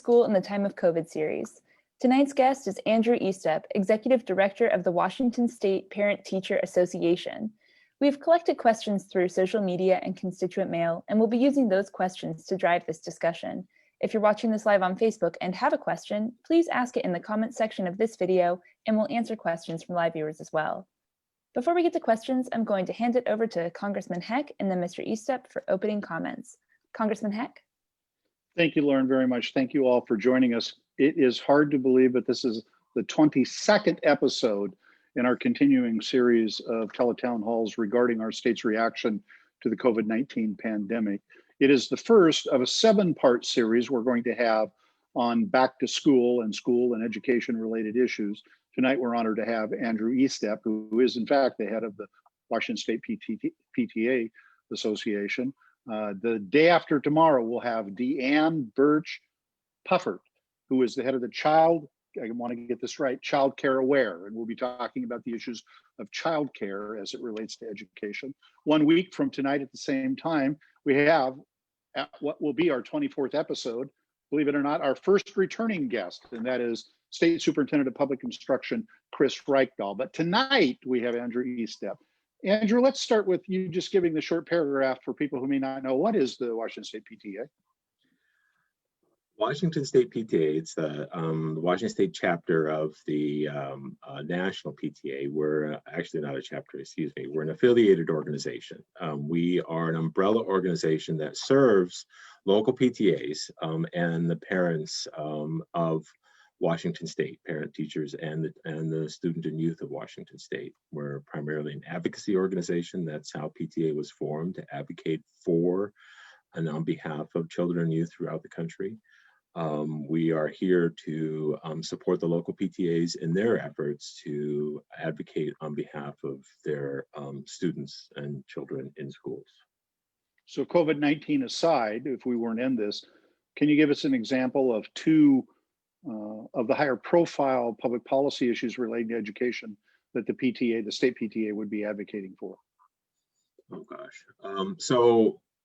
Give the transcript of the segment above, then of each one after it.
School in the Time of COVID series. Tonight's guest is Andrew Estep, Executive Director of the Washington State Parent-Teacher Association. We've collected questions through social media and constituent mail, and we'll be using those questions to drive this discussion. If you're watching this live on Facebook and have a question, please ask it in the comments section of this video, and we'll answer questions from live viewers as well. Before we get to questions, I'm going to hand it over to Congressman Heck and then Mr. Estep for opening comments. Congressman Heck. Thank you, Lauren, very much. Thank you all for joining us. It is hard to believe, but this is the 22nd episode in our continuing series of teletown halls regarding our state's reaction to the COVID-19 pandemic. It is the first of a 7-part series we're going to have on back to school and education related issues. Tonight, we're honored to have Andrew Estep, who is in fact the head of the Washington State PTA Association. The day after tomorrow, we'll have Deanne Birch Puffert, who is the head of the I want to get this right, Child Care Aware, and we'll be talking about the issues of child care as it relates to education. 1 week from tonight at the same time, we have at what will be our 24th episode, believe it or not, our first returning guest, and that is State Superintendent of Public Instruction, Chris Reichdahl. But tonight we have Andrew Estep. Andrew, let's start with you just giving the short paragraph for people who may not know. What is the Washington State PTA? Washington State PTA, it's the Washington State chapter of the national PTA. We're actually not a chapter, excuse me. We're an affiliated organization. We are an umbrella organization that serves local PTAs and the parents of Washington State, parent, teachers, and the student and youth of Washington State. We're primarily an advocacy organization. That's how PTA was formed, to advocate for and on behalf of children and youth throughout the country. We are here to support the local PTAs in their efforts to advocate on behalf of their students and children in schools. So COVID-19 aside, if we weren't in this, can you give us an example of two of the higher profile public policy issues relating to education that the PTA, the state PTA, would be advocating for? Oh gosh.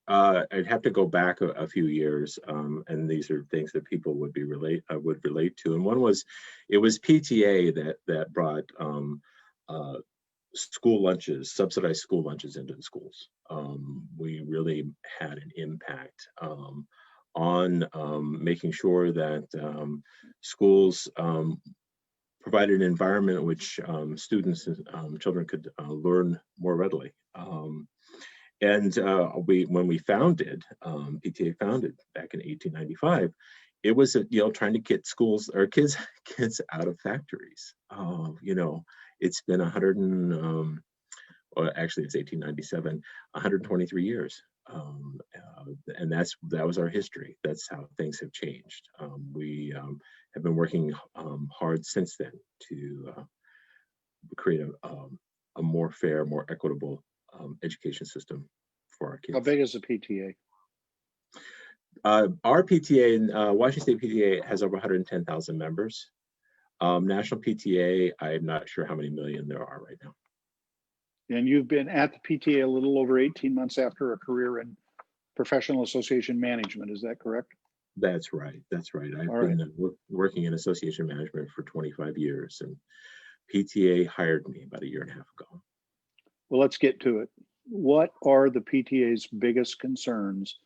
I'd have to go back a few years, and these are things that people would relate to. And one was, it was PTA that brought school lunches, subsidized school lunches into the schools. We really had an impact on making sure that schools provided an environment in which students and children could learn more readily. When we founded, PTA founded back in 1895, it was trying to get schools or kids out of factories. It's been actually it's 1897, 123 years, and that was our history. That's how things have changed. We have been working hard since then to create a more fair, more equitable education system for our kids. How big is the PTA? Our PTA in Washington State PTA has over 110,000 members. National PTA, I'm not sure how many million there are right now. And you've been at the PTA a little over 18 months after a career in professional association management. Is that correct? That's right. That's right. I've been working in association management for 25 years, and PTA hired me about a year and a half ago. Well, let's get to it. What are the PTA's biggest concerns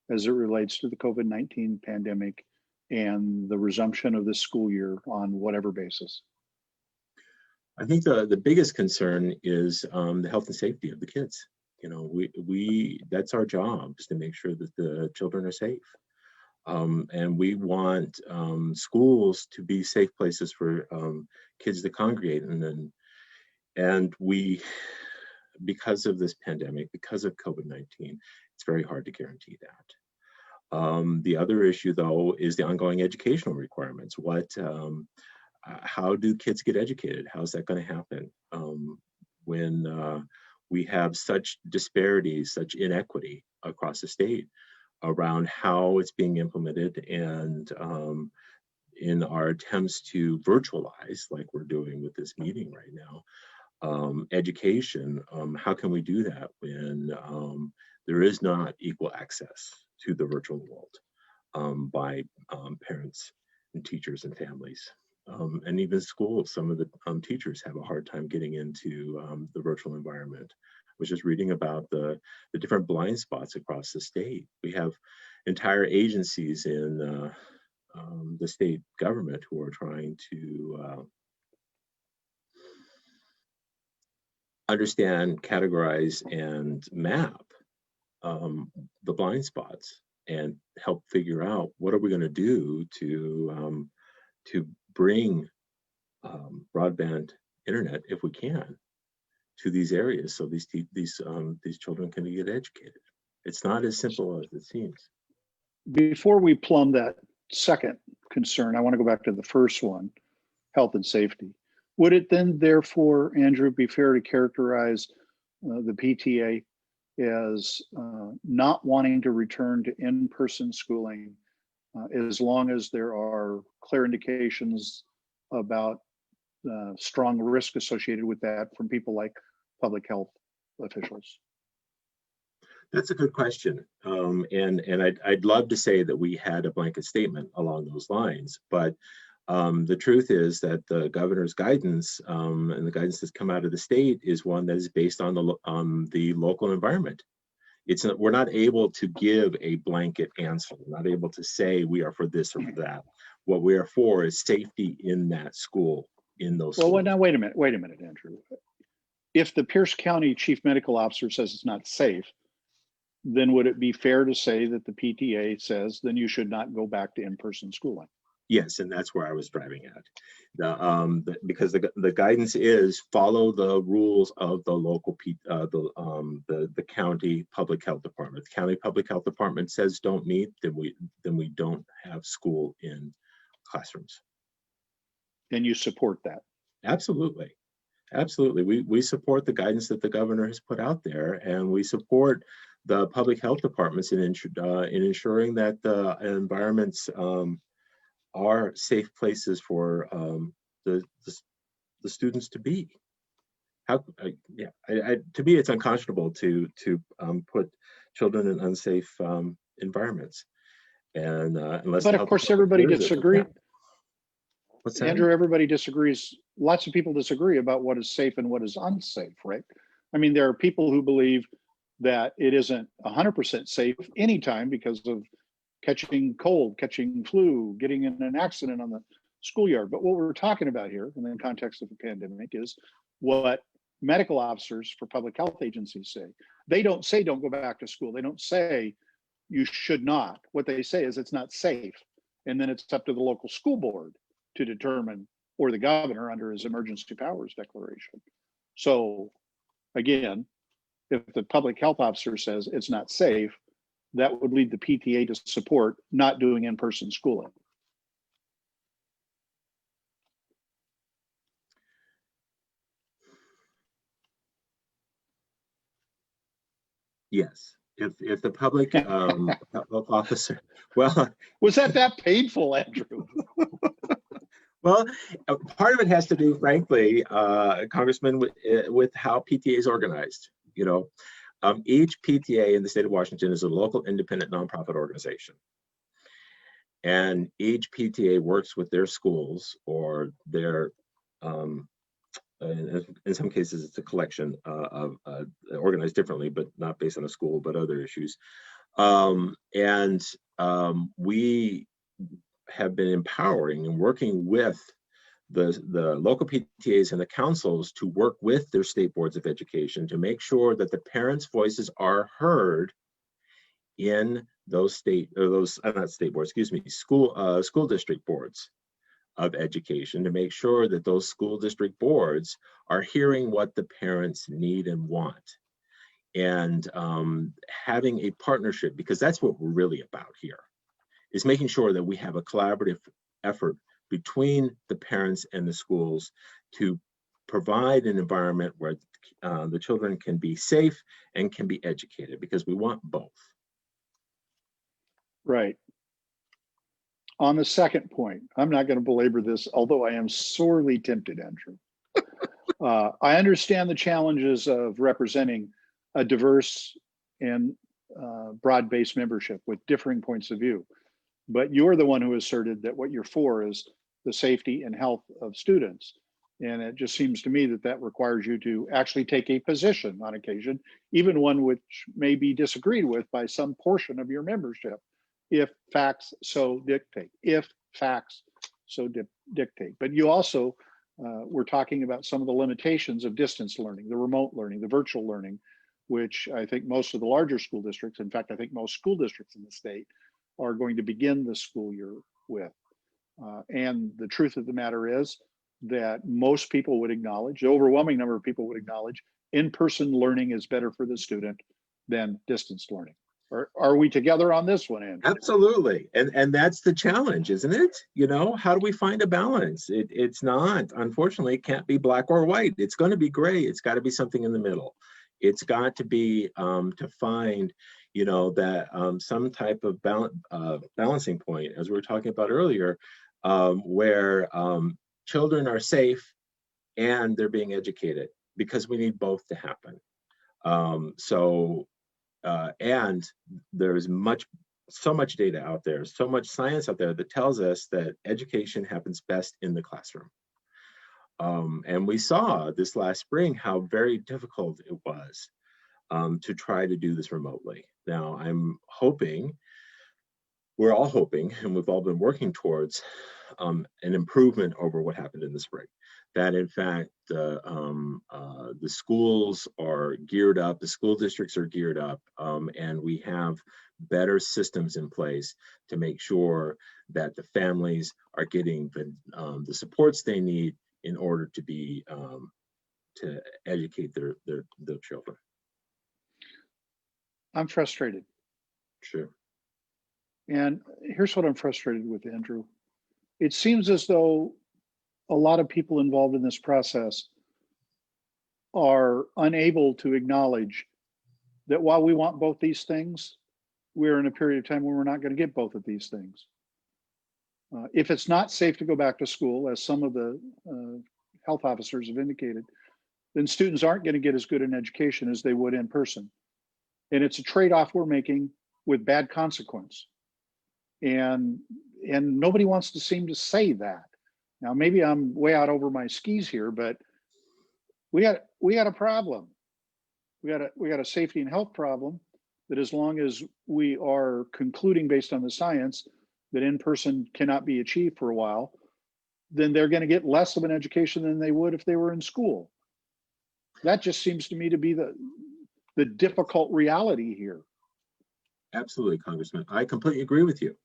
as it relates to the COVID-19 pandemic and the resumption of this school year on whatever basis? I think the biggest concern is the health and safety of the kids. We that's our job, is to make sure that the children are safe. And we want schools to be safe places for kids to congregate. And we, because of this pandemic, because of COVID-19, it's very hard to guarantee that. The other issue, though, is the ongoing educational requirements. How do kids get educated? How's that going to happen when we have such disparities, such inequity across the state around how it's being implemented, and in our attempts to virtualize, like we're doing with this meeting right now, education, how can we do that when there is not equal access to the virtual world? by parents and teachers and families. And even schools, some of the teachers have a hard time getting into the virtual environment. I was just reading about the different blind spots across the state. We have entire agencies in the state government who are trying to understand, categorize, and map the blind spots and help figure out what are we going to do to bring broadband internet, if we can, to these areas so these children can get educated. It's not as simple as it seems. Before we plumb that second concern, I want to go back to the first one, health and safety. Would it then, therefore, Andrew, be fair to characterize the PTA as not wanting to return to in-person schooling as long as there are clear indications about strong risk associated with that from people like public health officials? That's a good question. And I'd love to say that we had a blanket statement along those lines, but the truth is that the governor's guidance and the guidance that's come out of the state is one that is based on the local environment. We're not able to give a blanket answer. We're not able to say we are for this or for that. What we are for is safety in that school, in those schools. Well, now wait a minute, Andrew. If the Pierce County Chief Medical Officer says it's not safe, then would it be fair to say that the PTA says then you should not go back to in-person schooling? Yes, and that's where I was driving at. Because the guidance is follow the rules of the local the county public health department. The county public health department says don't meet, then we don't have school in classrooms. And you support that? Absolutely, absolutely. We support the guidance that the governor has put out there, and we support the public health departments in ensuring that the environments are safe places for the students to be. To me, it's unconscionable to put children in unsafe environments, and unless. But of course, everybody disagrees. What's that? Andrew, everybody disagrees. Lots of people disagree about what is safe and what is unsafe, right? I mean, there are people who believe that it isn't 100% safe anytime because of catching cold, catching flu, getting in an accident on the schoolyard. But what we're talking about here in the context of a pandemic is what medical officers for public health agencies say. They don't say don't go back to school. They don't say you should not. What they say is it's not safe. And then it's up to the local school board to determine, or the governor under his emergency powers declaration. So again, if the public health officer says it's not safe, that would lead the PTA to support not doing in-person schooling. Yes, if the public health officer, well, was that painful, Andrew? Well, part of it has to do, frankly, Congressman, with how PTA is organized. You know, each PTA in the state of Washington is a local independent nonprofit organization. And each PTA works with their schools or their, in some cases, it's a collection of organized differently, but not based on a school, but other issues. We have been empowering and working with the local PTAs and the councils to work with their state boards of education to make sure that the parents' voices are heard in those school district boards of education, to make sure that those school district boards are hearing what the parents need and want, and having a partnership, because that's what we're really about here, is making sure that we have a collaborative effort between the parents and the schools to provide an environment where the children can be safe and can be educated, because we want both. Right. On the second point, I'm not going to belabor this, although I am sorely tempted, Andrew. I understand the challenges of representing a diverse and broad-based membership with differing points of view. but you're the one who asserted that what you're for is the safety and health of students. And it just seems to me that that requires you to actually take a position on occasion, even one which may be disagreed with by some portion of your membership, if facts so dictate, if facts so dictate. But you also were talking about some of the limitations of distance learning, the remote learning, the virtual learning, which I think most of the larger school districts, in fact, I think most school districts in the state are going to begin the school year with. And the truth of the matter is that most people would acknowledge, the overwhelming number of people would acknowledge, in-person learning is better for the student than distance learning. Are we together on this one, Andrew? Absolutely. And that's the challenge, isn't it? You know, how do we find a balance? It's not, unfortunately, it can't be black or white. It's going to be gray. It's got to be something in the middle. It's got to be to find, you know, that some type of balancing point, as we were talking about earlier, where children are safe and they're being educated, because we need both to happen. And there's so much data out there, so much science out there that tells us that education happens best in the classroom. And we saw this last spring how very difficult it was to try to do this remotely. Now, we're all hoping, and we've all been working towards an improvement over what happened in the spring. That in fact, the schools are geared up, the school districts are geared up, and we have better systems in place to make sure that the families are getting the supports they need in order to be to educate their children. I'm frustrated. Sure. And here's what I'm frustrated with, Andrew. It seems as though a lot of people involved in this process are unable to acknowledge that while we want both these things, we're in a period of time where we're not going to get both of these things. If it's not safe to go back to school, as some of the health officers have indicated, then students aren't going to get as good an education as they would in person. And it's a trade-off we're making with bad consequence. And nobody wants to seem to say that. Now, maybe I'm way out over my skis here, but we got a problem. We got a safety and health problem that, as long as we are concluding based on the science that in-person cannot be achieved for a while, then they're going to get less of an education than they would if they were in school. That just seems to me to be the difficult reality here. Absolutely, Congressman. I completely agree with you.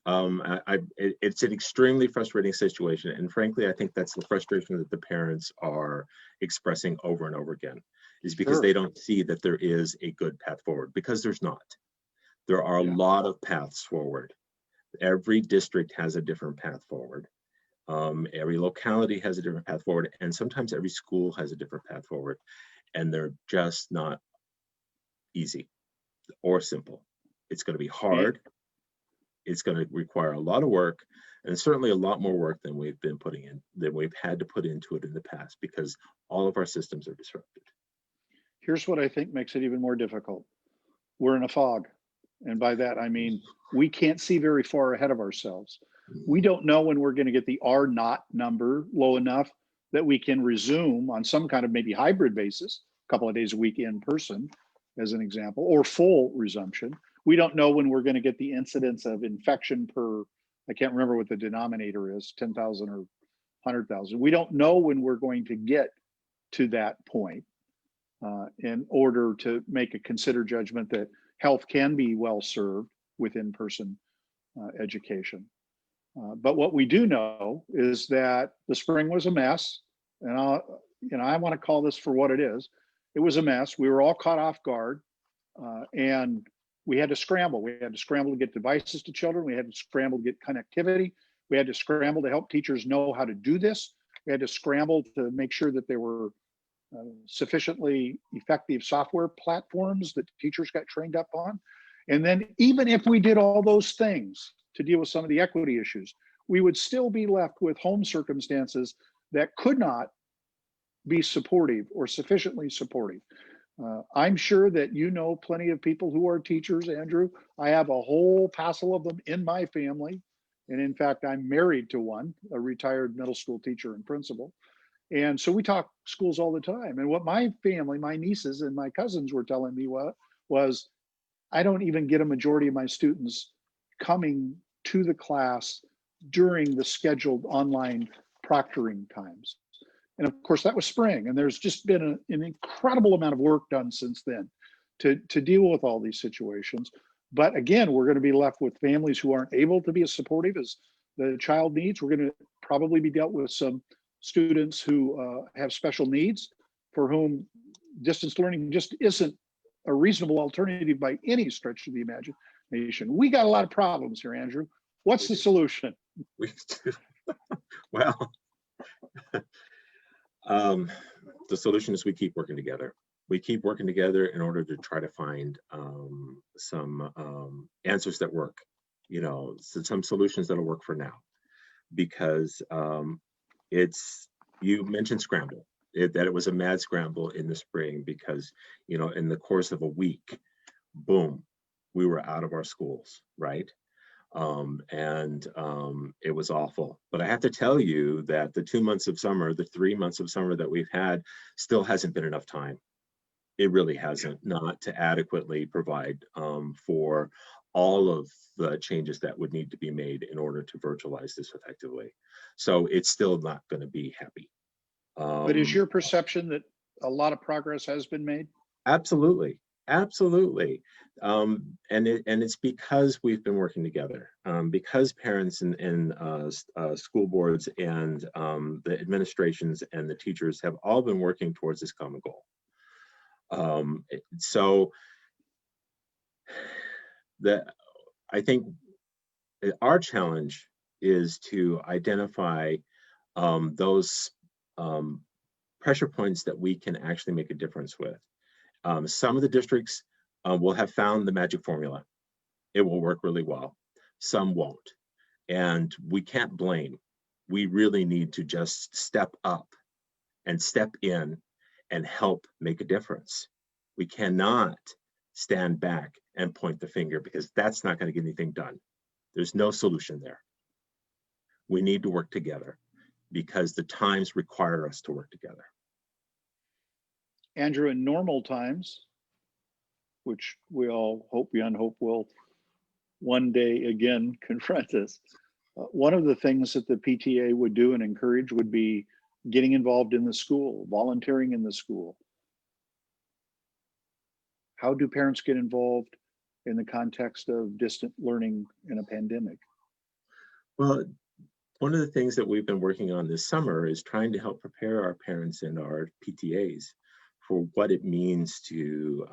It's an extremely frustrating situation. And frankly, I think that's the frustration that the parents are expressing over and over again, is because Sure. they don't see that there is a good path forward, because there's not. There are a lot of paths forward. Every district has a different path forward. Every locality has a different path forward. And sometimes every school has a different path forward. And they're just not easy or simple. It's going to be hard. It's going to require a lot of work, and certainly a lot more work than we've had to put into it in the past, because all of our systems are disrupted. Here's what I think makes it even more difficult. We're in a fog. And by that, I mean, we can't see very far ahead of ourselves. We don't know when we're going to get the R0 number low enough that we can resume on some kind of maybe hybrid basis, a couple of days a week in person, as an example, or full resumption. We don't know when we're going to get the incidence of infection per, I can't remember what the denominator is, 10,000 or 100,000. We don't know when we're going to get to that point in order to make a considered judgment that health can be well served with in-person education. But what we do know is that the spring was a mess, and I want to call this for what it is. It was a mess. We were all caught off guard, and we had to scramble. We had to scramble to get devices to children. We had to scramble to get connectivity. We had to scramble to help teachers know how to do this. We had to scramble to make sure that there were sufficiently effective software platforms that teachers got trained up on. And then even if we did all those things to deal with some of the equity issues, we would still be left with home circumstances that could not be supportive or sufficiently supportive. I'm sure that you know plenty of people who are teachers, Andrew. I have a whole passel of them in my family. And in fact, I'm married to one, a retired middle school teacher and principal. And so we talk schools all the time. And what my family, my nieces and my cousins were telling me was I don't even get a majority of my students coming to the class during the scheduled online proctoring times. And of course, that was spring. And there's just been an incredible amount of work done since then to deal with all these situations. But again, we're going to be left with families who aren't able to be as supportive as the child needs. We're going to probably be dealt with some students who have special needs for whom distance learning just isn't a reasonable alternative by any stretch of the imagination. We got a lot of problems here, Andrew. What's the solution? We do. Well, the solution is we keep working together. We keep working together in order to try to find some answers that work, you know, some solutions that'll work for now. Because you mentioned scramble, that it was a mad scramble in the spring because, you know, in the course of a week, boom, we were out of our schools, right? It was awful. But I have to tell you that the 2 months of summer, the 3 months of summer that we've had still hasn't been enough time. It really hasn't, not to adequately provide for all of the changes that would need to be made in order to virtualize this effectively. So it's still not going to be happy. But is your perception that a lot of progress has been made? Absolutely. Absolutely. And it's because we've been working together, because parents and school boards and the administrations and the teachers have all been working towards this common goal. So I think our challenge is to identify those pressure points that we can actually make a difference with. Some of the districts will have found the magic formula. It will work really well. Some won't. And we can't blame. We really need to just step up and step in and help make a difference. We cannot stand back and point the finger because that's not going to get anything done. There's no solution there. We need to work together because the times require us to work together. Andrew, in normal times, which we all hope beyond hope will one day again confront us, one of the things that the PTA would do and encourage would be getting involved in the school, volunteering in the school. How do parents get involved in the context of distant learning in a pandemic? Well, one of the things that we've been working on this summer is trying to help prepare our parents and our PTAs for what it means to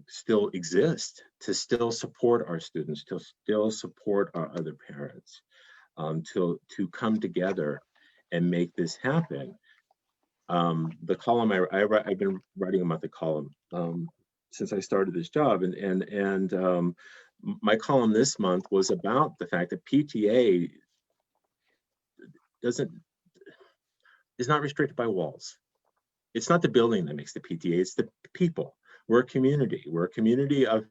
still exist, to still support our students, to still support our other parents, to come together and make this happen. The column I've been writing a monthly column since I started this job, and my column this month was about the fact that PTA is not restricted by walls. It's not the building that makes the PTA, it's the people. We're a community. We're a community of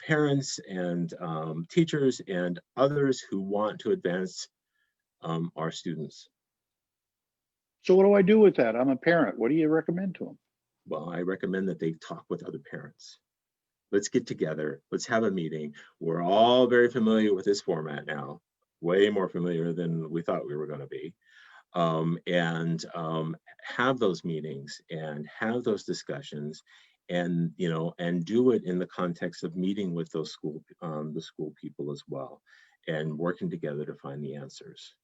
parents and teachers and others who want to advance our students. So what do I do with that? I'm a parent. What do you recommend to them? Well, I recommend that they talk with other parents. Let's get together. Let's have a meeting. We're all very familiar with this format now, way more familiar than we thought we were going to be. Have those meetings and have those discussions, and do it in the context of meeting with those the school people as well, and working together to find the answers.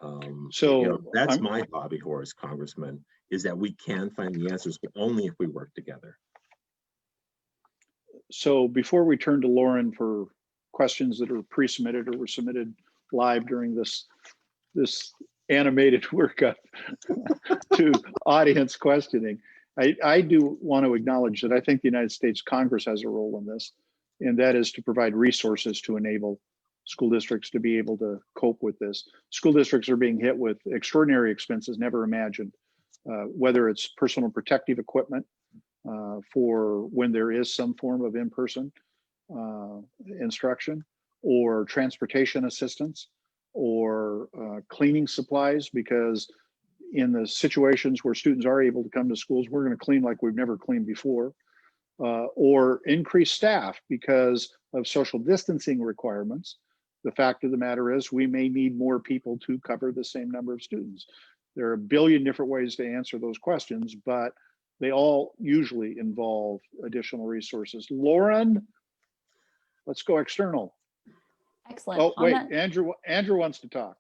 That's my hobby horse, Congressman, is that we can find the answers, but only if we work together. So before we turn to Lauren for questions that are pre-submitted or were submitted live during this animated workup to audience questioning, I do want to acknowledge that I think the United States Congress has a role in this, and that is to provide resources to enable school districts to be able to cope with this. School districts are being hit with extraordinary expenses never imagined whether it's personal protective equipment for when there is some form of in-person instruction, or transportation assistance, or cleaning supplies, because in the situations where students are able to come to schools, we're going to clean like we've never cleaned before, or increase staff because of social distancing requirements. The fact of the matter is we may need more people to cover the same number of students. There are a billion different ways to answer those questions, but they all usually involve additional resources. Lauren, let's go external. Excellent. Oh, wait, Andrew wants to talk.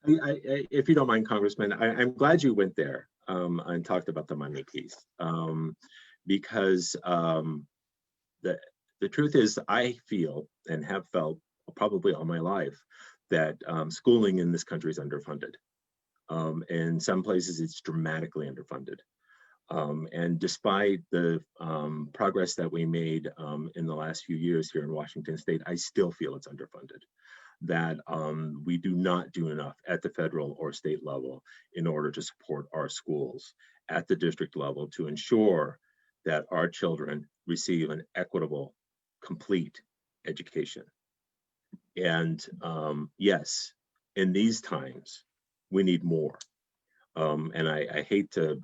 If you don't mind, Congressman, I'm glad you went there and talked about the money piece, because the truth is, I feel and have felt probably all my life that schooling in this country is underfunded. In some places, it's dramatically underfunded. And despite the progress that we made in the last few years here in Washington State, I still feel it's underfunded, that we do not do enough at the federal or state level in order to support our schools at the district level to ensure that our children receive an equitable, complete education. And yes, in these times, we need more. And I hate to,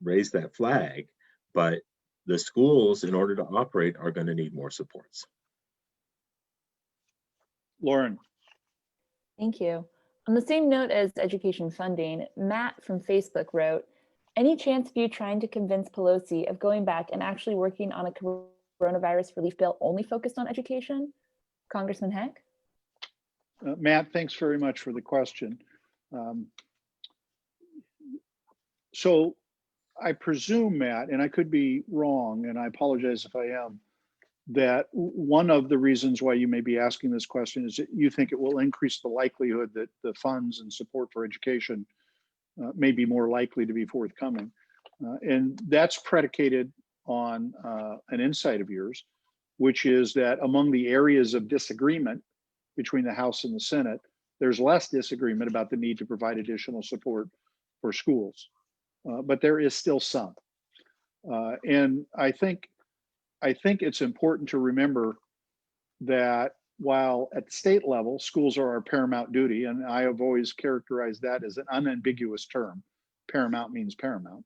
raise that flag, but the schools, in order to operate, are going to need more supports. Lauren. Thank you. On the same note as education funding, Matt from Facebook wrote, any chance of you trying to convince Pelosi of going back and actually working on a coronavirus relief bill only focused on education? Congressman Heck? Matt, thanks very much for the question. So I presume, Matt, and I could be wrong, and I apologize if I am, that one of the reasons why you may be asking this question is that you think it will increase the likelihood that the funds and support for education may be more likely to be forthcoming. And that's predicated on an insight of yours, which is that among the areas of disagreement between the House and the Senate, there's less disagreement about the need to provide additional support for schools. But there is still some. And I think it's important to remember that while at the state level, schools are our paramount duty, and I have always characterized that as an unambiguous term. Paramount means paramount.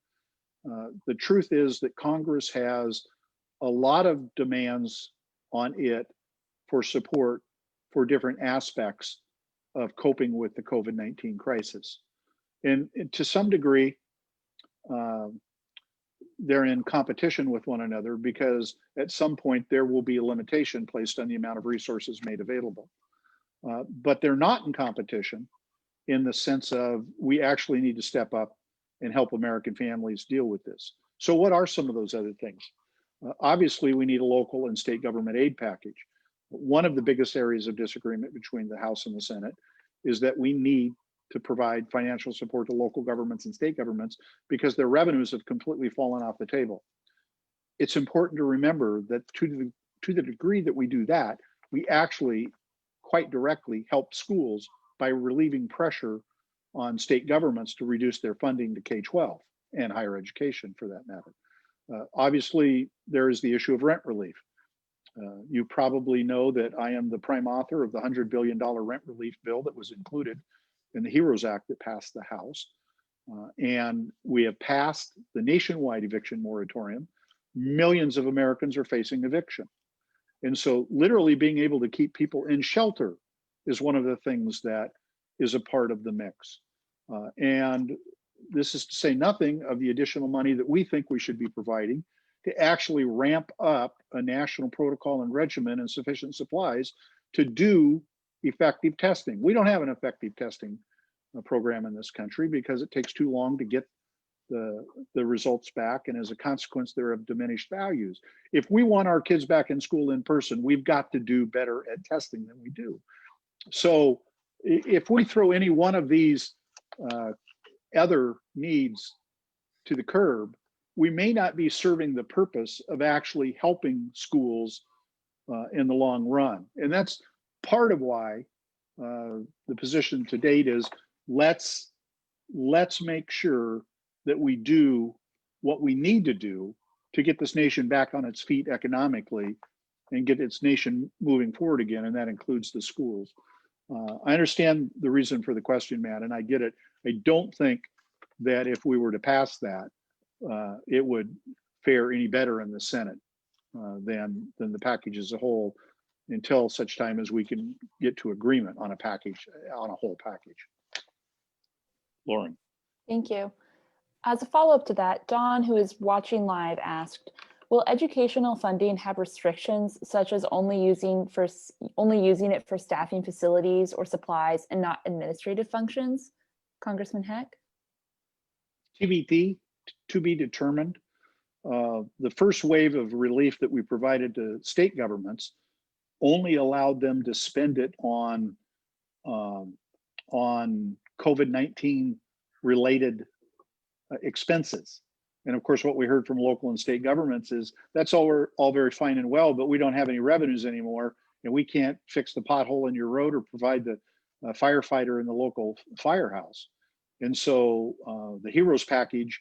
The truth is that Congress has a lot of demands on it for support for different aspects of coping with the COVID-19 crisis. And to some degree, they're in competition with one another because at some point there will be a limitation placed on the amount of resources made available. But they're not in competition in the sense of we actually need to step up and help American families deal with this. So what are some of those other things? Obviously, we need a local and state government aid package. One of the biggest areas of disagreement between the House and the Senate is that we need to provide financial support to local governments and state governments because their revenues have completely fallen off the table. It's important to remember that to the degree that we do that, we actually quite directly help schools by relieving pressure on state governments to reduce their funding to K-12 and higher education for that matter. Obviously, there is the issue of rent relief. You probably know that I am the prime author of the $100 billion rent relief bill that was included in the HEROES Act that passed the House. And we have passed the nationwide eviction moratorium. Millions of Americans are facing eviction. And so literally being able to keep people in shelter is one of the things that is a part of the mix. And this is to say nothing of the additional money that we think we should be providing to actually ramp up a national protocol and regimen and sufficient supplies to do effective testing. We don't have an effective testing program in this country because it takes too long to get the results back, and as a consequence, they're of diminished values. If we want our kids back in school in person, we've got to do better at testing than we do. So if we throw any one of these other needs to the curb, we may not be serving the purpose of actually helping schools in the long run. And that's part of why the position to date is let's make sure that we do what we need to do to get this nation back on its feet economically and get its nation moving forward again, and that includes the schools. I understand the reason for the question, Matt, and I get it. I don't think that if we were to pass that, it would fare any better in the Senate than the package as a whole, until such time as we can get to agreement on a package, on a whole package. Lauren. Thank you. As a follow-up to that, Dawn, who is watching live, asked, will educational funding have restrictions such as only using it for staffing facilities or supplies and not administrative functions? Congressman Heck? TBD, to be determined. The first wave of relief that we provided to state governments only allowed them to spend it on COVID-19 related expenses. And of course, what we heard from local and state governments is that's all very fine and well, but we don't have any revenues anymore, and we can't fix the pothole in your road or provide the firefighter in the local firehouse. And so the HEROES package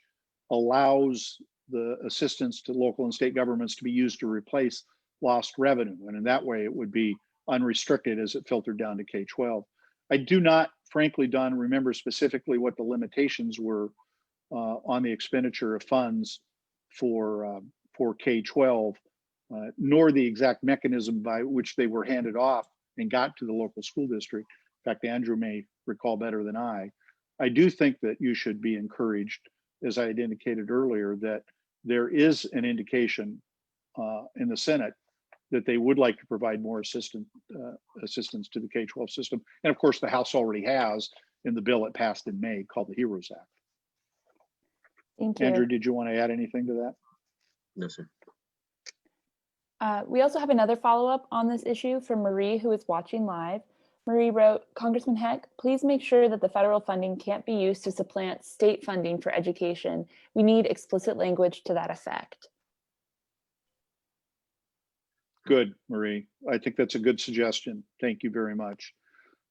allows the assistance to local and state governments to be used to replace lost revenue. And in that way, it would be unrestricted as it filtered down to K-12. I do not, frankly, Don, remember specifically what the limitations were on the expenditure of funds for K-12, nor the exact mechanism by which they were handed off and got to the local school district. In fact, Andrew may recall better than I. I do think that you should be encouraged, as I had indicated earlier, that there is an indication in the Senate that they would like to provide more assistance to the K-12 system. And of course, the House already has in the bill it passed in May called the HEROES Act. Thank you. Andrew, did you want to add anything to that? No, sir. We also have another follow-up on this issue from Marie, who is watching live. Marie wrote, Congressman Heck, please make sure that the federal funding can't be used to supplant state funding for education. We need explicit language to that effect. Good, Marie. I think that's a good suggestion. Thank you very much.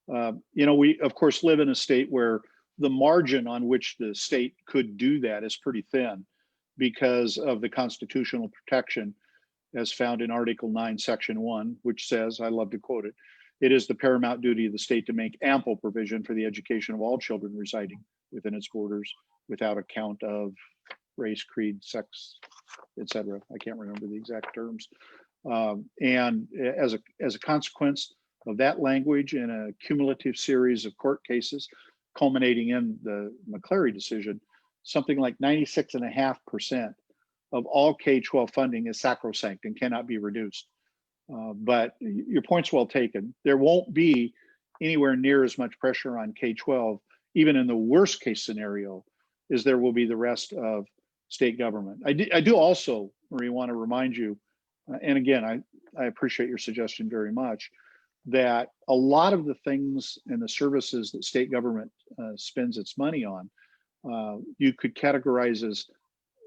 You know, we of course live in a state where the margin on which the state could do that is pretty thin because of the constitutional protection as found in Article 9, Section 1, which says, I love to quote it, it is the paramount duty of the state to make ample provision for the education of all children residing within its borders without account of race, creed, sex, etc. I can't remember the exact terms. And as a consequence of that language and a cumulative series of court cases culminating in the McCleary decision, something like 96.5% of all K-12 funding is sacrosanct and cannot be reduced. But your point's well taken. There won't be anywhere near as much pressure on K-12, even in the worst case scenario, as there will be the rest of state government. I do also, Marie, want to remind you, and again, I appreciate your suggestion very much, that a lot of the things and the services that state government spends its money on, you could categorize as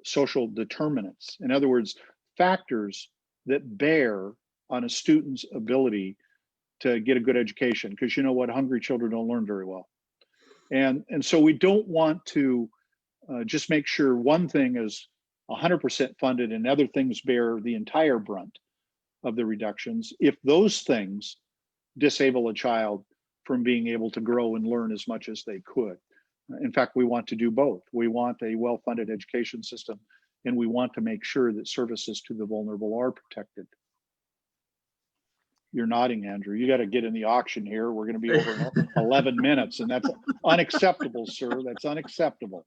social determinants. In other words, factors that bear on a student's ability to get a good education, because you know what, hungry children don't learn very well. And so we don't want to just make sure one thing is 100% funded and other things bear the entire brunt of the reductions if those things disable a child from being able to grow and learn as much as they could. In fact, we want to do both. We want a well-funded education system, and we want to make sure that services to the vulnerable are protected. You're nodding, Andrew. You got to get in the auction here. We're going to be over in 11 minutes, and that's unacceptable, sir. That's unacceptable.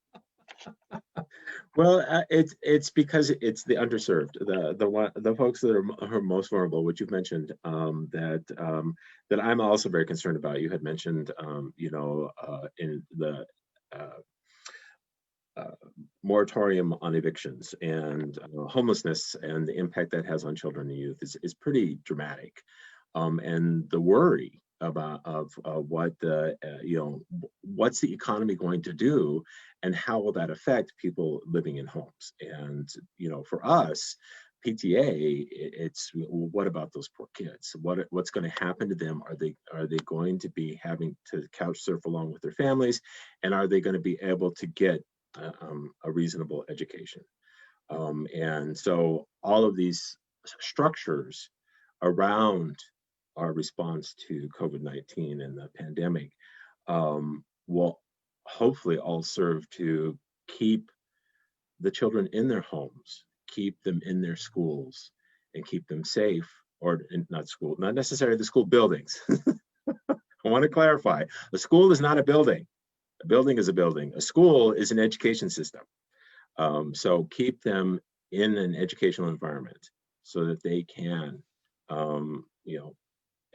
Well, it's because it's the underserved, the folks that are most vulnerable, which you've mentioned, that I'm also very concerned about. You had mentioned, you know, in the moratorium on evictions and homelessness and the impact that has on children and youth is pretty dramatic, and the worry of what the you know, what's the economy going to do and how will that affect people living in homes. And you know, for us PTA, it's what about those poor kids? What's going to happen to them? Are they going to be having to couch surf along with their families, and are they going to be able to get a reasonable education. And so all of these structures around our response to COVID-19 and the pandemic will hopefully all serve to keep the children in their homes, keep them in their schools, and keep them safe, or not necessarily the school buildings. I want to clarify, a school is not a building. A building is a building. A school is an education system. So keep them in an educational environment so that they can,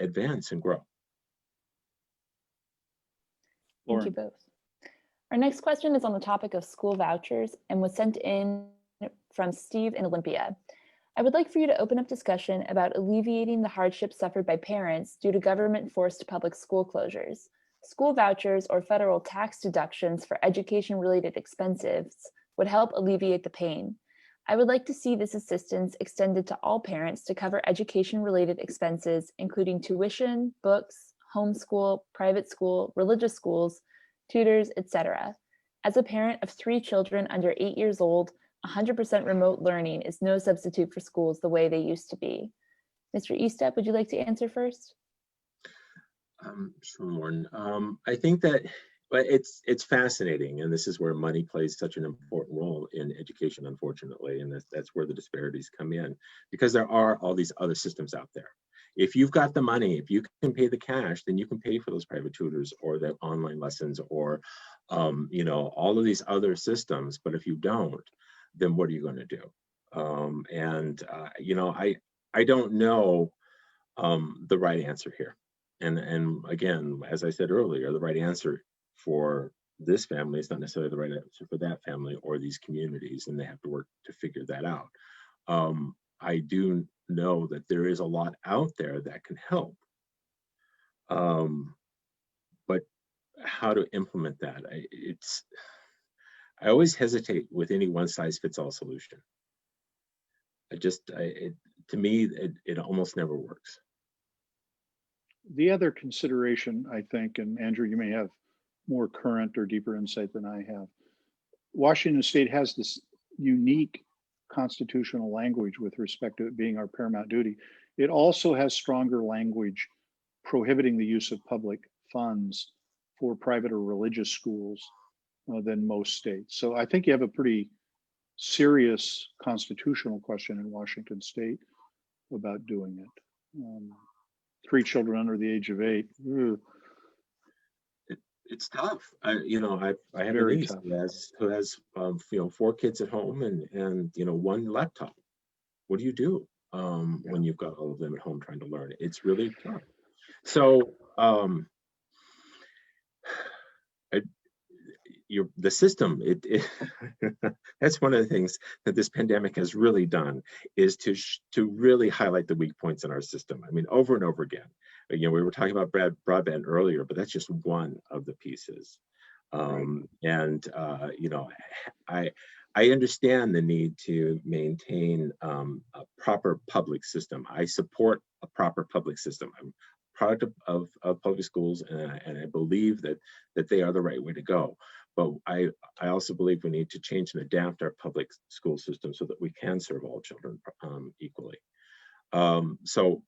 advance and grow. Thank you both. Our next question is on the topic of school vouchers and was sent in from Steve in Olympia. I would like for you to open up discussion about alleviating the hardships suffered by parents due to government-forced public school closures. School vouchers or federal tax deductions for education-related expenses would help alleviate the pain. I would like to see this assistance extended to all parents to cover education-related expenses, including tuition, books, homeschool, private school, religious schools, tutors, etc. As a parent of 3 children under 8 years old, 100% remote learning is no substitute for schools the way they used to be. Mr. Estep, would you like to answer first? Sure, Lauren. I think that it's fascinating, and this is where money plays such an important role in education, unfortunately, and that's where the disparities come in, because there are all these other systems out there. If you've got the money, if you can pay the cash, then you can pay for those private tutors or the online lessons or, all of these other systems. But if you don't, then what are you going to do? I don't know the right answer here. And again, as I said earlier, the right answer for this family is not necessarily the right answer for that family or these communities, and they have to work to figure that out. I do know that there is a lot out there that can help, but how to implement that? I always hesitate with any one-size-fits-all solution. To me, it almost never works. The other consideration, I think, and Andrew, you may have more current or deeper insight than I have. Washington State has this unique constitutional language with respect to it being our paramount duty. It also has stronger language prohibiting the use of public funds for private or religious schools than most states. So I think you have a pretty serious constitutional question in Washington State about doing it. 3 children under the age of 8. It's tough. I have a niece who has 4 kids at home and 1 laptop. What do you do when you've got all of them at home trying to learn? It's really tough. So the system, that's one of the things that this pandemic has really done, is to really highlight the weak points in our system. I mean, over and over again. We were talking about broadband earlier, but that's just one of the pieces. I understand the need to maintain a proper public system. I support a proper public system. I'm a product of public schools, and I believe that they are the right way to go. But I also believe we need to change and adapt our public school system so that we can serve all children equally. So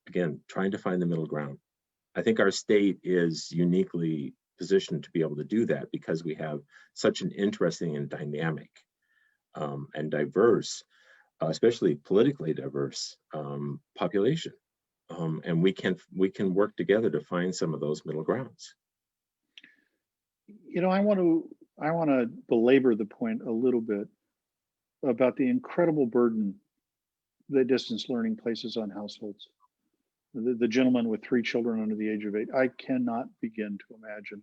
again, trying to find the middle ground. I think our state is uniquely positioned to be able to do that because we have such an interesting and dynamic and diverse, especially politically diverse population. And we can work together to find some of those middle grounds. I want to belabor the point a little bit about the incredible burden that distance learning places on households. The gentleman with 3 children under the age of 8, I cannot begin to imagine.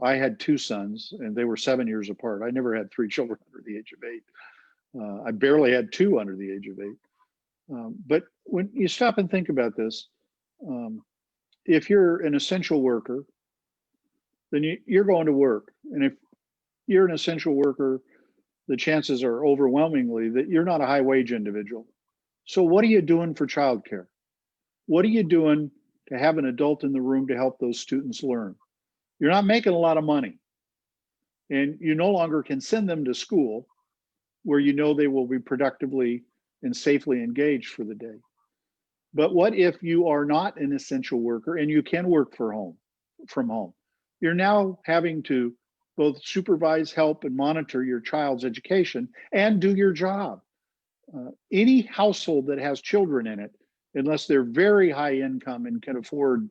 I had 2 sons and they were 7 years apart. I never had 3 children under the age of 8. I barely had 2 under the age of 8. But when you stop and think about this, if you're an essential worker, then you're going to work. And if you're an essential worker, the chances are overwhelmingly that you're not a high wage individual. So what are you doing for childcare? What are you doing to have an adult in the room to help those students learn? You're not making a lot of money. and you no longer can send them to school where you know they will be productively and safely engaged for the day. But what if you are not an essential worker and you can work from home? You're now having to both supervise, help, and monitor your child's education and do your job. Any household that has children in it, unless they're very high income and can afford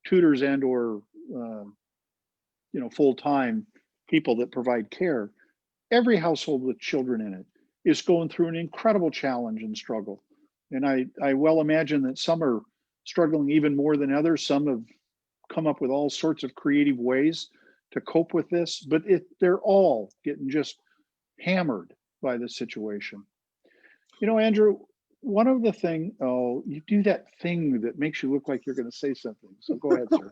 tutors and or full-time people that provide care, every household with children in it is going through an incredible challenge and struggle. And I well imagine that some are struggling even more than others. Some have come up with all sorts of creative ways to cope with this, but they're all getting just hammered by the situation. You know, Andrew, one of the things, you do that thing that makes you look like you're going to say something. So go ahead, sir.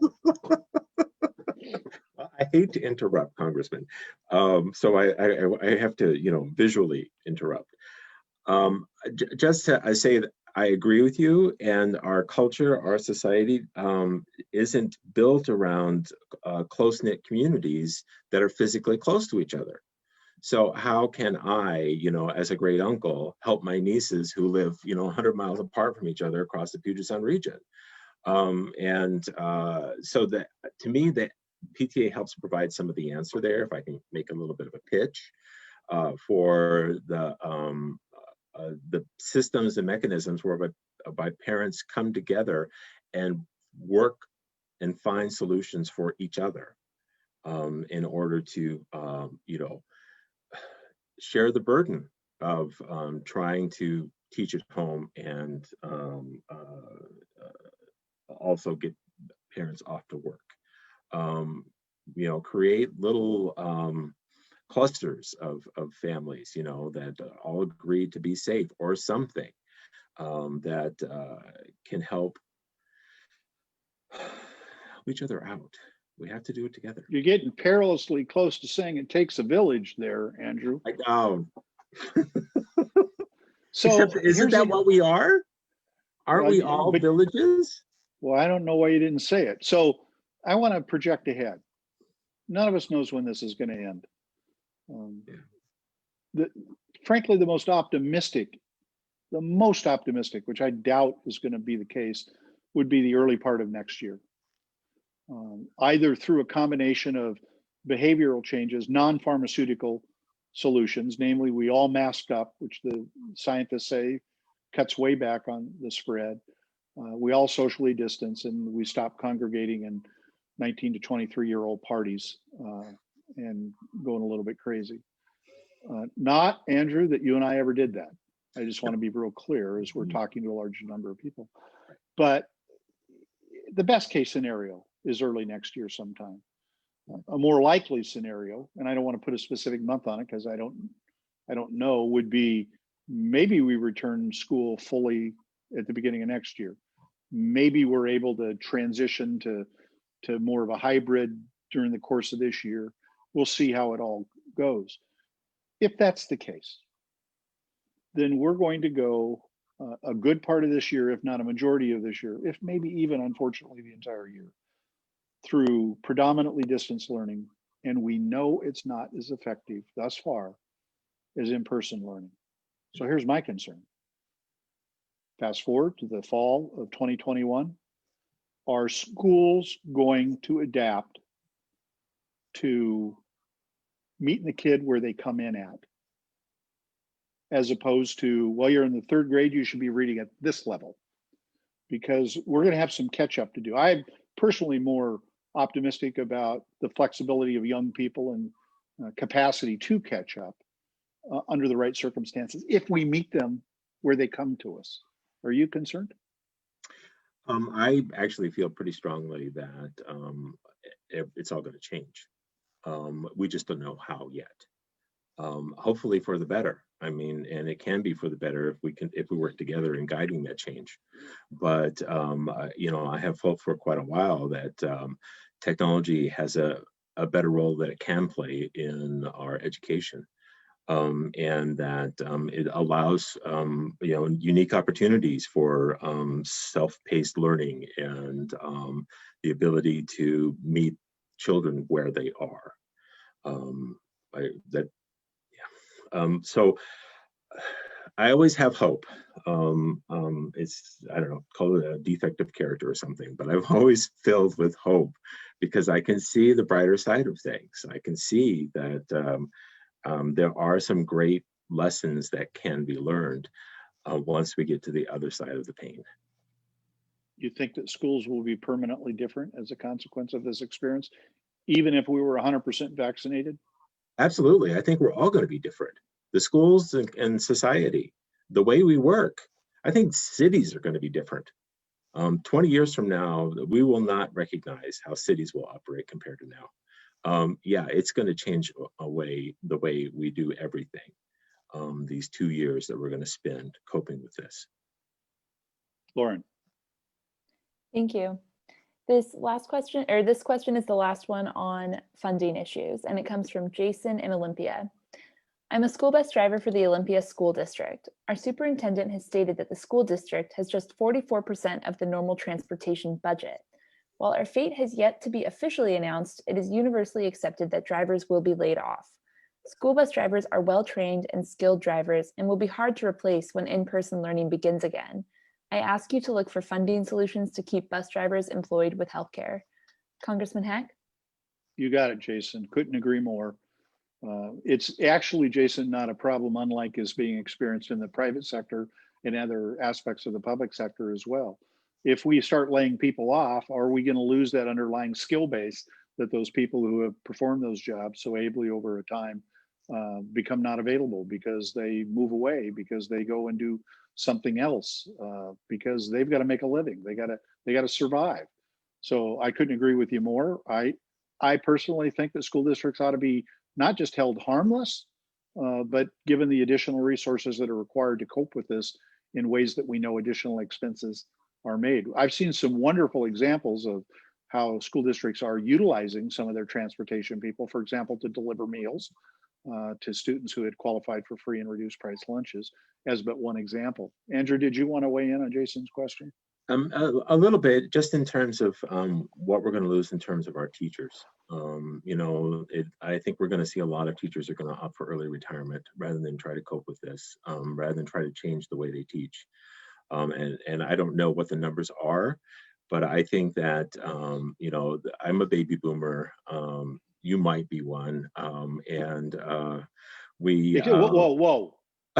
I hate to interrupt, Congressman. So I have to, visually interrupt. Just to say that I agree with you, and our culture, our society isn't built around close-knit communities that are physically close to each other. So how can I, as a great uncle, help my nieces who live, 100 miles apart from each other across the Puget Sound region? So that, to me, the PTA helps provide some of the answer there. If I can make a little bit of a pitch for the systems and mechanisms whereby parents come together and work and find solutions for each other in order to, share the burden of trying to teach at home and also get parents off to work. Create little clusters of families, that all agree to be safe or something that can help each other out. We have to do it together. You're getting perilously close to saying it takes a village there, Andrew. I know. So isn't that what we are? Aren't we all villages? Well, I don't know why you didn't say it. So I want to project ahead. None of us knows when this is going to end. Frankly, the most optimistic, which I doubt is going to be the case, would be the early part of next year. Either through a combination of behavioral changes, non-pharmaceutical solutions, namely we all masked up, which the scientists say cuts way back on the spread. We all socially distance, and we stop congregating in 19 to 23-year-old parties and going a little bit crazy. Not, Andrew, that you and I ever did that. I just want to be real clear as we're talking to a large number of people. But the best case scenario is early next year sometime. A more likely scenario, and I don't want to put a specific month on it because I don't know, would be maybe we return school fully at the beginning of next year. Maybe we're able to transition to more of a hybrid during the course of this year. We'll see how it all goes. If that's the case, then we're going to go a good part of this year, if not a majority of this year, if maybe even, unfortunately, the entire year, through predominantly distance learning. And we know it's not as effective thus far as in-person learning. So here's my concern. Fast forward to the fall of 2021. Are schools going to adapt to meeting the kid where they come in at? As opposed to, well, you're in the third grade, you should be reading at this level. Because we're going to have some catch up to do. I'm personally more optimistic about the flexibility of young people and capacity to catch up under the right circumstances if we meet them where they come to us. Are you concerned? I actually feel pretty strongly that it's all going to change. We just don't know how yet. Hopefully for the better. I mean, and it can be for the better if we work together in guiding that change. But I have felt for quite a while that technology has a better role that it can play in our education. And that it allows unique opportunities for self-paced learning and the ability to meet children where they are. So I always have hope. It's, I don't know, call it a defect of character or something, but I'm always filled with hope because I can see the brighter side of things. I can see that there are some great lessons that can be learned once we get to the other side of the pain. You think that schools will be permanently different as a consequence of this experience, even if we were 100% vaccinated? Absolutely. I think we're all going to be different. The schools and society, the way we work. I think cities are going to be different. 20 years from now, we will not recognize how cities will operate compared to now. Yeah, it's going to change the way we do everything. These 2 years that we're going to spend coping with this. Lauren. Thank you. This question is the last one on funding issues, and it comes from Jason in Olympia. I'm a school bus driver for the Olympia School District. Our superintendent has stated that the school district has just 44% of the normal transportation budget. While our fate has yet to be officially announced, it is universally accepted that drivers will be laid off. School bus drivers are well-trained and skilled drivers and will be hard to replace when in-person learning begins again. I ask you to look for funding solutions to keep bus drivers employed with healthcare. Congressman Hack? You got it, Jason. Couldn't agree more. It's actually, Jason, not a problem unlike is being experienced in the private sector and other aspects of the public sector as well. If we start laying people off, are we going to lose that underlying skill base that those people who have performed those jobs so ably over a time become not available because they move away, because they go and do something else, because they've got to make a living. They got to survive. So I couldn't agree with you more. I personally think that school districts ought to be not just held harmless, but given the additional resources that are required to cope with this in ways that we know additional expenses are made. I've seen some wonderful examples of how school districts are utilizing some of their transportation people, for example, to deliver meals to students who had qualified for free and reduced price lunches, as but one example. Andrew, did you want to weigh in on Jason's question? A little bit, just in terms of what we're going to lose in terms of our teachers. I think we're going to see a lot of teachers are going to opt for early retirement rather than try to cope with this, rather than try to change the way they teach. And I don't know what the numbers are, but I think that, I'm a baby boomer. You might be one. Whoa.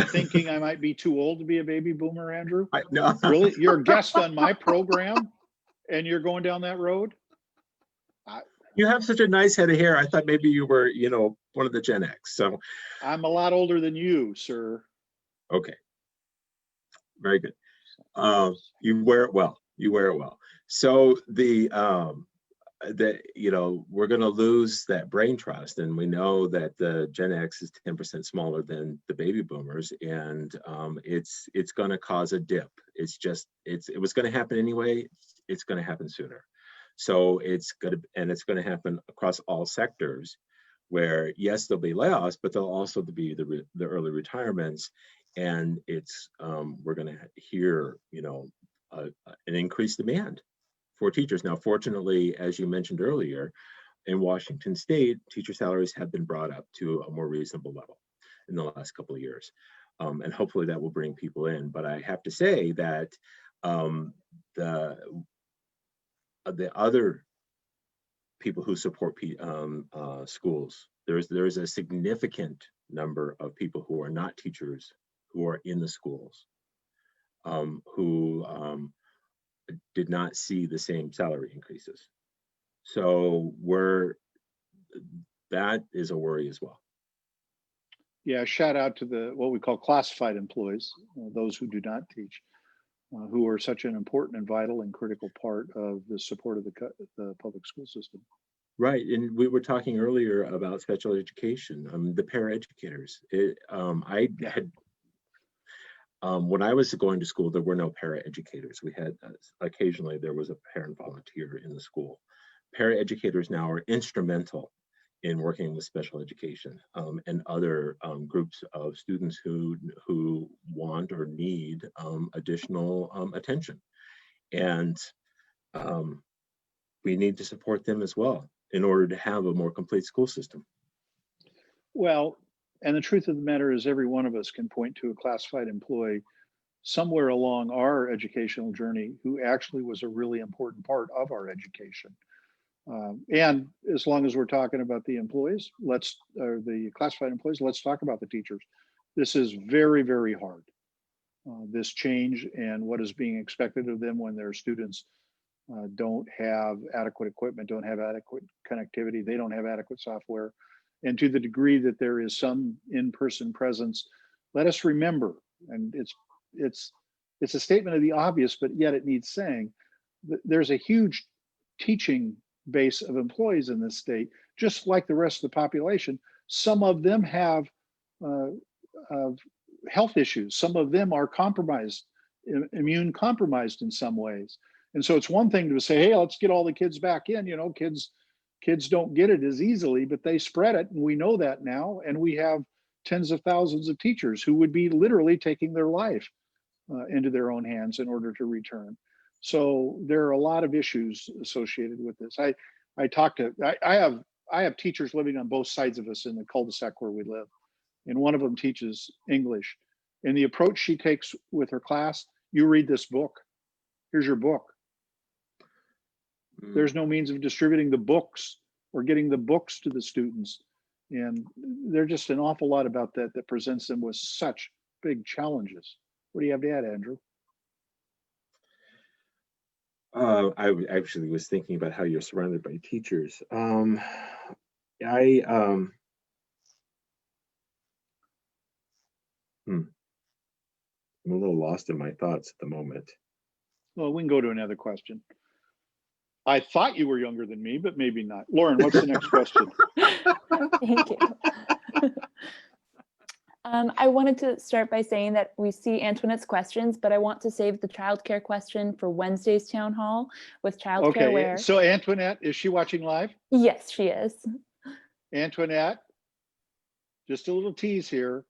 Thinking I might be too old to be a baby boomer, Andrew? No. Really? You're a guest on my program and you're going down that road? You have such a nice head of hair. I thought maybe you were, one of the Gen X. So I'm a lot older than you, sir. Okay. Very good. You wear it well. So we're going to lose that brain trust, and we know that the Gen X is 10% smaller than the baby boomers, and it's going to cause a dip. It was going to happen anyway. It's going to happen sooner. So it's going to happen across all sectors, where yes, there'll be layoffs, but there'll also be the early retirements, and we're going to hear an increased demand for teachers. Now, fortunately, as you mentioned earlier, in Washington State, teacher salaries have been brought up to a more reasonable level in the last couple of years. And hopefully that will bring people in. But I have to say that the other people who support schools, there's a significant number of people who are not teachers who are in the schools who did not see the same salary increases. So that is a worry as well. Yeah, shout out to what we call classified employees, those who do not teach, who are such an important and vital and critical part of the support of the public school system. Right, and we were talking earlier about special education, the paraeducators. When I was going to school, there were no paraeducators. We had, occasionally there was a parent volunteer in the school. Paraeducators now are instrumental in working with special education and other groups of students who want or need additional attention. And we need to support them as well in order to have a more complete school system. Well, and the truth of the matter is every one of us can point to a classified employee somewhere along our educational journey who actually was a really important part of our education. And as long as we're talking about the employees, the classified employees, let's talk about the teachers. This is very, very hard. This change and what is being expected of them when their students don't have adequate equipment, don't have adequate connectivity, they don't have adequate software. And to the degree that there is some in-person presence, let us remember, and it's a statement of the obvious, but yet it needs saying, that there's a huge teaching base of employees in this state, just like the rest of the population. Some of them have health issues. Some of them are compromised, immune compromised in some ways. And so it's one thing to say, hey, let's get all the kids back in. You know, kids don't get it as easily, but they spread it. And we know that now. And we have tens of thousands of teachers who would be literally taking their life into their own hands in order to return. So there are a lot of issues associated with this. I have teachers living on both sides of us in the cul-de-sac where we live. And one of them teaches English. And the approach she takes with her class, you read this book. Here's your book. There's no means of distributing the books or getting the books to the students. And there's just an awful lot about that presents them with such big challenges. What do you have to add, Andrew? I actually was thinking about how you're surrounded by teachers. I'm a little lost in my thoughts at the moment. Well, we can go to another question. I thought you were younger than me, but maybe not. Lauren, what's the next question? Thank you. I wanted to start by saying that we see Antoinette's questions, but I want to save the childcare question for Wednesday's town hall with childcare. Okay, where... so Antoinette, is she watching live? Yes, she is. Antoinette, just a little tease here.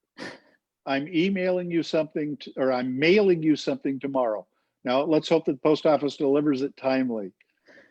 I'm emailing you something, or I'm mailing you something tomorrow. Now, let's hope that the post office delivers it timely.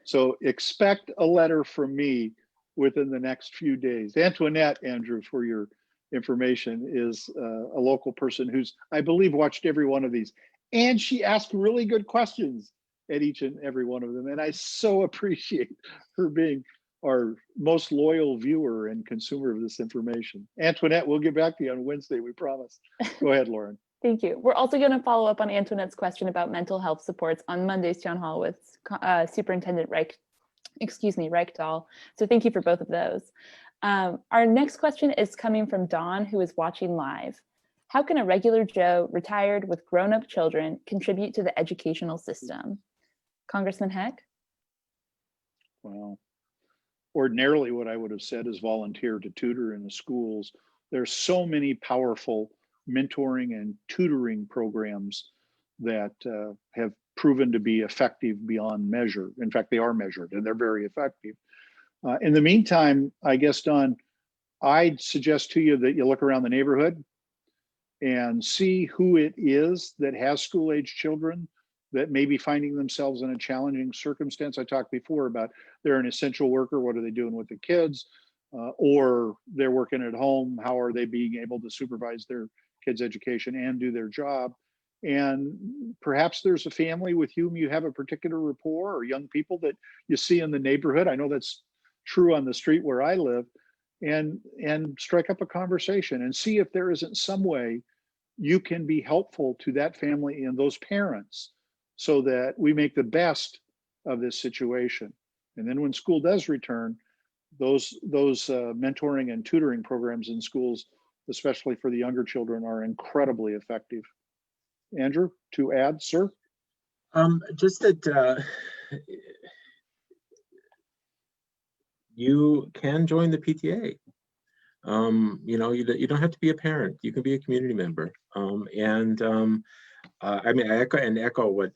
So expect a letter from me within the next few days. Antoinette, Andrew, for your information, is a local person who's, I believe, watched every one of these. And she asked really good questions at each and every one of them. And I so appreciate her being our most loyal viewer and consumer of this information. Antoinette, we'll get back to you on Wednesday, we promise. Go ahead, Lauren. Thank you. We're also going to follow up on Antoinette's question about mental health supports on Monday's town hall with Superintendent Reichdahl. So thank you for both of those. Our next question is coming from Dawn, who is watching live. How can a regular Joe retired with grown-up children contribute to the educational system? Congressman Heck? Well, ordinarily what I would have said is volunteer to tutor in the schools. There's so many powerful mentoring and tutoring programs that have proven to be effective beyond measure. In fact, they are measured and they're very effective. In the meantime, I guess, Don, I'd suggest to you that you look around the neighborhood and see who it is that has school-age children that may be finding themselves in a challenging circumstance. I talked before about they're an essential worker. What are they doing with the kids? Or they're working at home. How are they being able to supervise their kids' education and do their job? And perhaps there's a family with whom you have a particular rapport, or young people that you see in the neighborhood. I know that's true on the street where I live. And strike up a conversation and see if there isn't some way you can be helpful to that family and those parents so that we make the best of this situation. And then when school does return, those mentoring and tutoring programs in schools, especially for the younger children, are incredibly effective. Andrew, to add, sir? Just that you can join the PTA. You know, you don't have to be a parent. You can be a community member. I mean, I echo what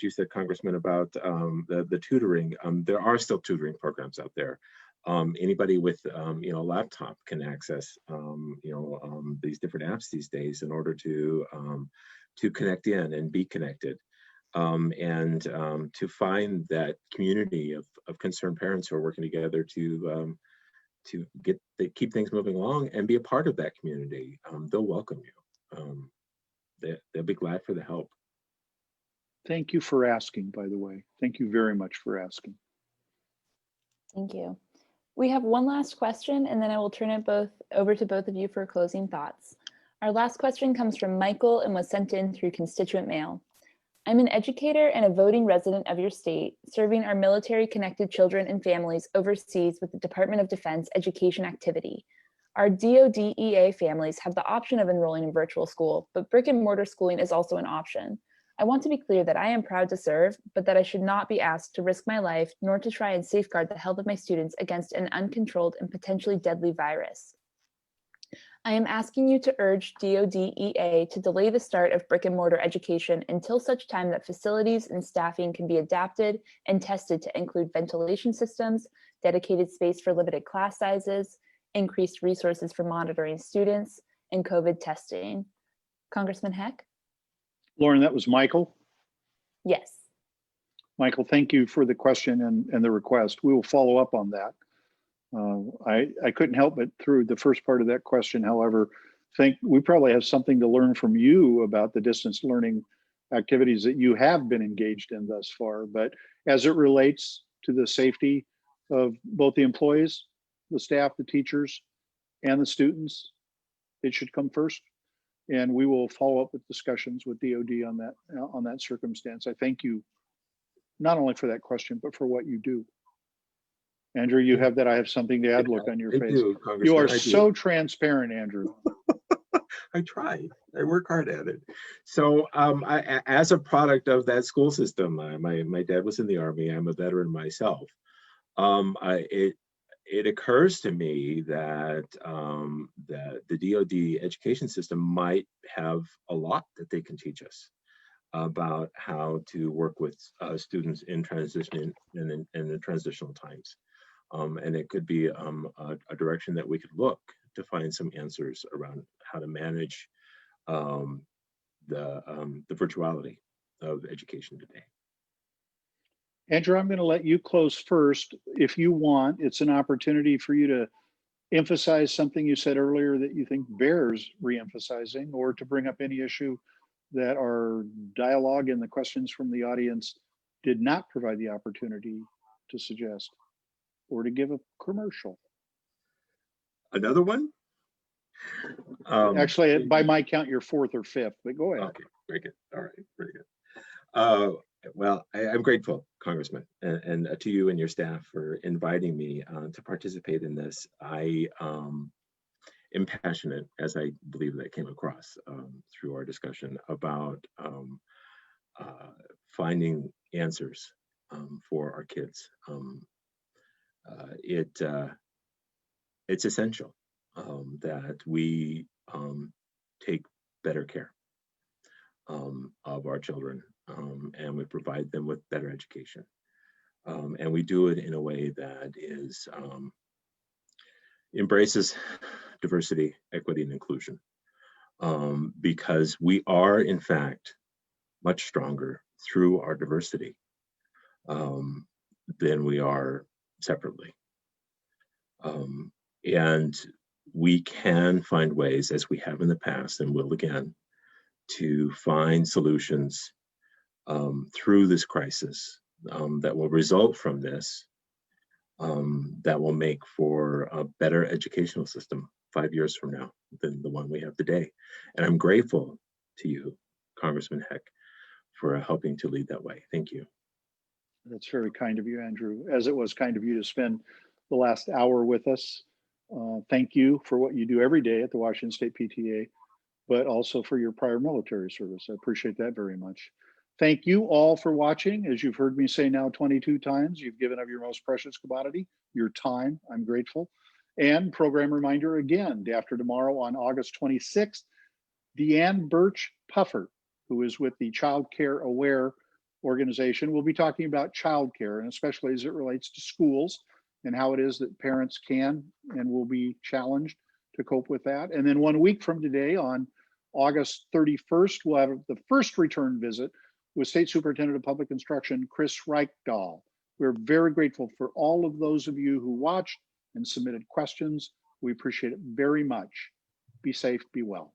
you said, Congressman, about the tutoring. There are still tutoring programs out there. Anybody with you know, a laptop can access these different apps these days in order to connect in and be connected. To find that community of concerned parents who are working together to to keep things moving along and be a part of that community, they'll welcome you. They'll be glad for the help. Thank you for asking, by the way. Thank you very much for asking. Thank you. We have one last question, and then I will turn it over to both of you for closing thoughts. Our last question comes from Michael and was sent in through constituent mail. I'm an educator and a voting resident of your state, serving our military-connected children and families overseas with the Department of Defense education activity. Our DoD-EA families have the option of enrolling in virtual school, but brick and mortar schooling is also an option. I want to be clear that I am proud to serve, but that I should not be asked to risk my life, nor to try and safeguard the health of my students against an uncontrolled and potentially deadly virus. I am asking you to urge DoD-EA to delay the start of brick and mortar education until such time that facilities and staffing can be adapted and tested to include ventilation systems, dedicated space for limited class sizes, increased resources for monitoring students, and COVID testing. Congressman Heck? Lauren, that was Michael. Yes. Michael, thank you for the question and the request. We will follow up on that. I couldn't help but through the first part of that question, however, think we probably have something to learn from you about the distance learning activities that you have been engaged in thus far. But as it relates to the safety of both the employees, the staff, the teachers, and the students, it should come first. And we will follow up with discussions with DoD on that circumstance. I thank you not only for that question, but for what you do. Andrew, you have that I have something to add look on your face. You are so transparent, Andrew. I try. I work hard at it. So as a product of that school system, my dad was in the Army. I'm a veteran myself. It occurs to me that the DoD education system might have a lot that they can teach us about how to work with students in transition and in the transitional times. And it could be a direction that we could look to find some answers around how to manage the virtuality of education today. Andrew, I'm going to let you close first. If you want, it's an opportunity for you to emphasize something you said earlier that you think bears reemphasizing, or to bring up any issue that our dialogue and the questions from the audience did not provide the opportunity to suggest, or to give a commercial. Another one? Actually, by my count, you're fourth or fifth, but go ahead. Okay, very good. All right, very good. Well, I'm grateful, Congressman, and to you and your staff for inviting me to participate in this. I am passionate, as I believe that came across through our discussion, about finding answers for our kids. It's essential that we take better care of our children, and we provide them with better education. And we do it in a way that is embraces diversity, equity, and inclusion, because we are, in fact, much stronger through our diversity than we are separately. And we can find ways, as we have in the past and will again, to find solutions through this crisis that will result from this, that will make for a better educational system 5 years from now than the one we have today. And I'm grateful to you, Congressman Heck, for helping to lead that way. Thank you. That's very kind of you, Andrew, as it was kind of you to spend the last hour with us. Thank you for what you do every day at the Washington State PTA, but also for your prior military service. I appreciate that very much. Thank you all for watching. As you've heard me say now 22 times, you've given of your most precious commodity, your time. I'm grateful. And program reminder again, day after tomorrow on August 26th, Deanne Birch Puffer, who is with the Child Care Aware organization, will be talking about childcare, and especially as it relates to schools and how it is that parents can and will be challenged to cope with that. And then 1 week from today, on August 31st, we'll have the first return visit with State Superintendent of Public Instruction, Chris Reichdahl. We're very grateful for all of those of you who watched, and submitted questions. We appreciate it very much. Be safe, be well.